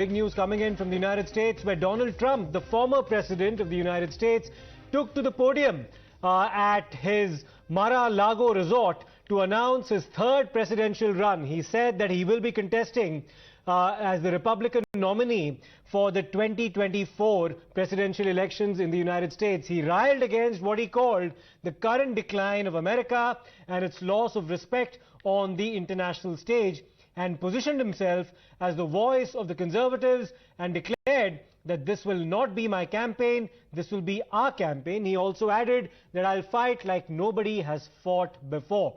Big news coming in from the United States, where Donald Trump, the former president of the United States, took to the podium at his Mar-a-Lago resort to announce his third presidential run. He said that he will be contesting as the Republican nominee for the 2024 presidential elections in the United States. He railed against what he called the current decline of America and its loss of respect on the international stage, and positioned himself as the voice of the conservatives and declared that this will not be my campaign, this will be our campaign. He also added that I'll fight like nobody has fought before.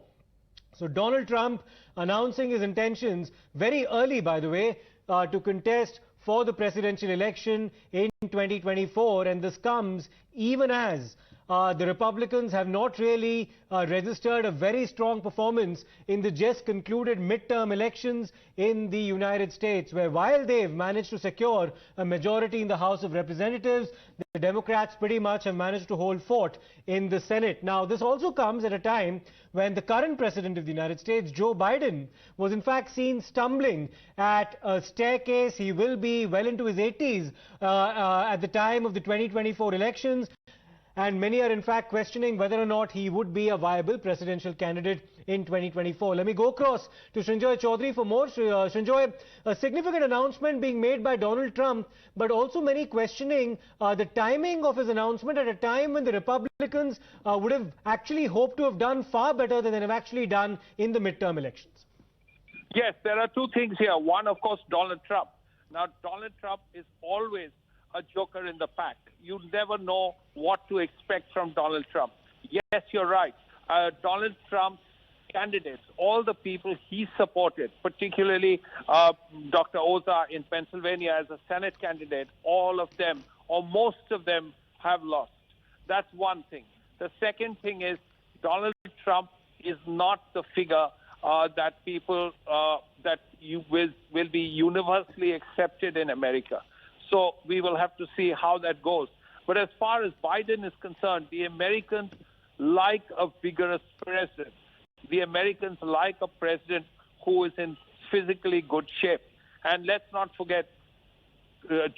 So Donald Trump announcing his intentions very early, by the way, to contest for the presidential election in 2024, and this comes even as the Republicans have not really registered a very strong performance in the just concluded midterm elections in the United States, where while they've managed to secure a majority in the House of Representatives, the Democrats pretty much have managed to hold fort in the Senate. Now, this also comes at a time when the current president of the United States, Joe Biden, was in fact seen stumbling at a staircase. He will be well into his 80s at the time of the 2024 elections. And many are in fact questioning whether or not he would be a viable presidential candidate in 2024. Let me go across to Srinjoy Chaudhary for more. Srinjoy, a significant announcement being made by Donald Trump, but also many questioning the timing of his announcement at a time when the Republicans would have actually hoped to have done far better than they have actually done in the midterm elections. Yes, there are two things here. One, of course, Donald Trump. Now, Donald Trump is always a joker in the pack. You never know what to expect from Donald Trump. Yes, you're right. Donald Trump's candidates, all the people he supported, particularly Dr. Oza in Pennsylvania as a Senate candidate, all of them, or most of them, have lost. That's one thing. The second thing is Donald Trump is not the figure that people that you will be universally accepted in America. So we will have to see how that goes. But as far as Biden is concerned, the Americans like a vigorous president. The Americans like a president who is in physically good shape. And let's not forget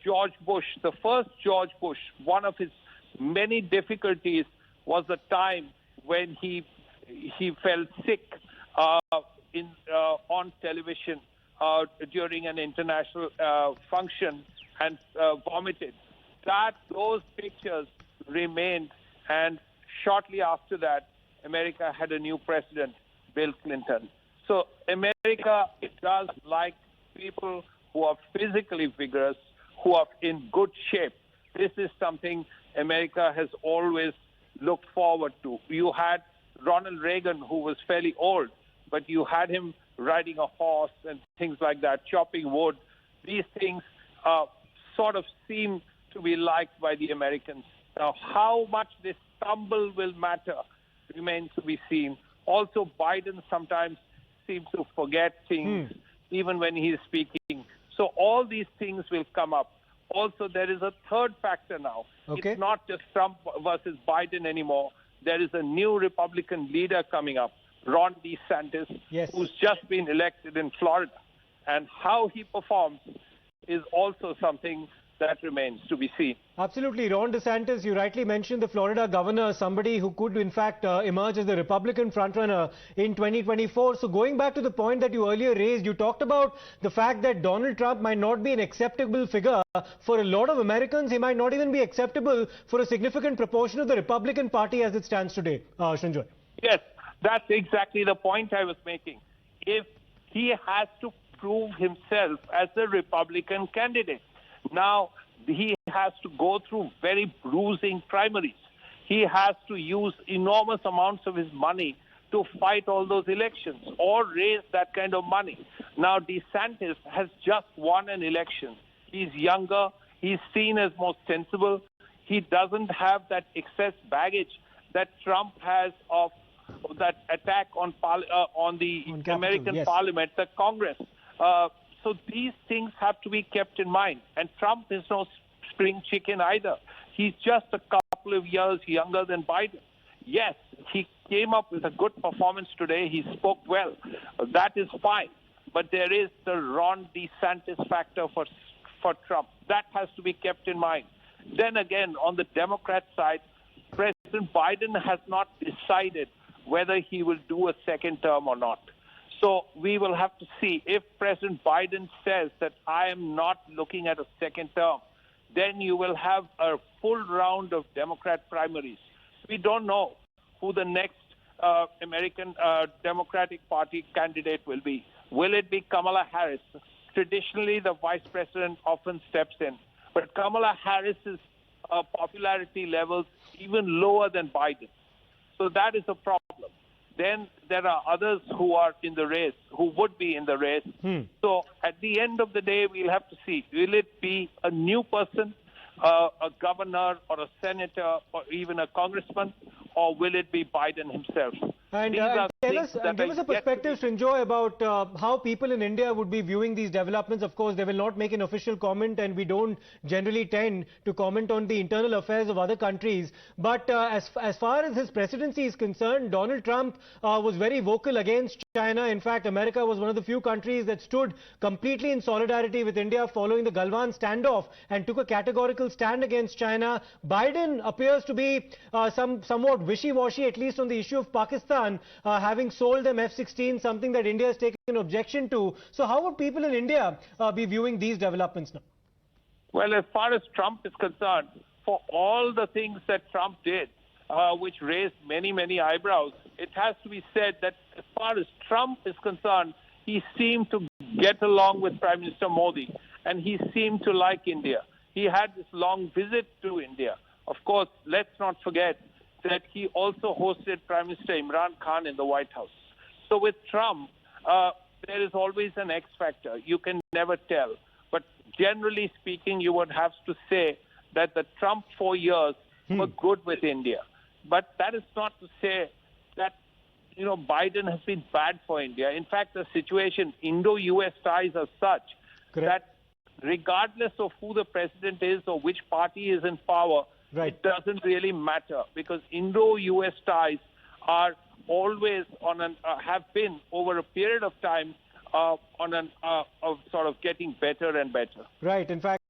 George Bush, the first George Bush. One of his many difficulties was the time when he fell sick on television during an international function and vomited. Those pictures remained, and shortly after that, America had a new president, Bill Clinton. So America does like people who are physically vigorous, who are in good shape. This is something America has always looked forward to. You had Ronald Reagan, who was fairly old, but you had him riding a horse and things like that, chopping wood. These things sort of seem to be liked by the Americans. Now, how much this stumble will matter remains to be seen. Also, Biden sometimes seems to forget things, even when he is speaking. So all these things will come up. Also, there is a third factor now. Okay. It's not just Trump versus Biden anymore. There is a new Republican leader coming up, Ron DeSantis, who's just been elected in Florida. And how he performs is also something that remains to be seen. Absolutely. Ron DeSantis, you rightly mentioned the Florida governor, somebody who could in fact emerge as the Republican frontrunner in 2024. So going back to the point that you earlier raised, you talked about the fact that Donald Trump might not be an acceptable figure for a lot of Americans. He might not even be acceptable for a significant proportion of the Republican Party as it stands today. Srinjoy. Yes, that's exactly the point I was making. If he has to prove himself as the Republican candidate, now he has to go through very bruising primaries. He has to use enormous amounts of his money to fight all those elections or raise that kind of money. Now, DeSantis has just won an election. He's younger. He's seen as more sensible. He doesn't have that excess baggage that Trump has of that attack on the American Parliament, the Congress. So these things have to be kept in mind. And Trump is no spring chicken either. He's just a couple of years younger than Biden. Yes, he came up with a good performance today. He spoke well. That is fine. But there is the Ron DeSantis factor for Trump. That has to be kept in mind. Then again, on the Democrat side, President Biden has not decided whether he will do a second term or not. So we will have to see. If President Biden says that I am not looking at a second term, then you will have a full round of Democrat primaries. We don't know who the next American Democratic Party candidate will be. Will it be Kamala Harris? Traditionally, the vice president often steps in. But Kamala Harris's popularity levels even lower than Biden. So that is a problem. Then there are others who are in the race, who would be in the race. So at the end of the day, we'll have to see. Will it be a new person, a governor or a senator or even a congressman, or will it be Biden himself? And give us a perspective, Srinjoy, about how people in India would be viewing these developments. Of course, they will not make an official comment, and we don't generally tend to comment on the internal affairs of other countries. But as far as his presidency is concerned, Donald Trump was very vocal against China. In fact, America was one of the few countries that stood completely in solidarity with India following the Galwan standoff and took a categorical stand against China. Biden appears to be somewhat wishy-washy, at least on the issue of Pakistan, having sold them F-16, something that India has taken an objection to. So how would people in India be viewing these developments now? Well, as far as Trump is concerned, for all the things that Trump did, which raised many, many eyebrows, it has to be said that as far as Trump is concerned, he seemed to get along with Prime Minister Modi, and he seemed to like India. He had this long visit to India. Of course, let's not forget that he also hosted Prime Minister Imran Khan in the White House. So with Trump, there is always an X factor. You can never tell. But generally speaking, you would have to say that the Trump 4 years were good with India. But that is not to say that, Biden has been bad for India. In fact, the situation, Indo-US ties are such that regardless of who the president is or which party is in power, it doesn't really matter, because Indo-US ties are always have been over a period of time sort of getting better and better. Right. In fact,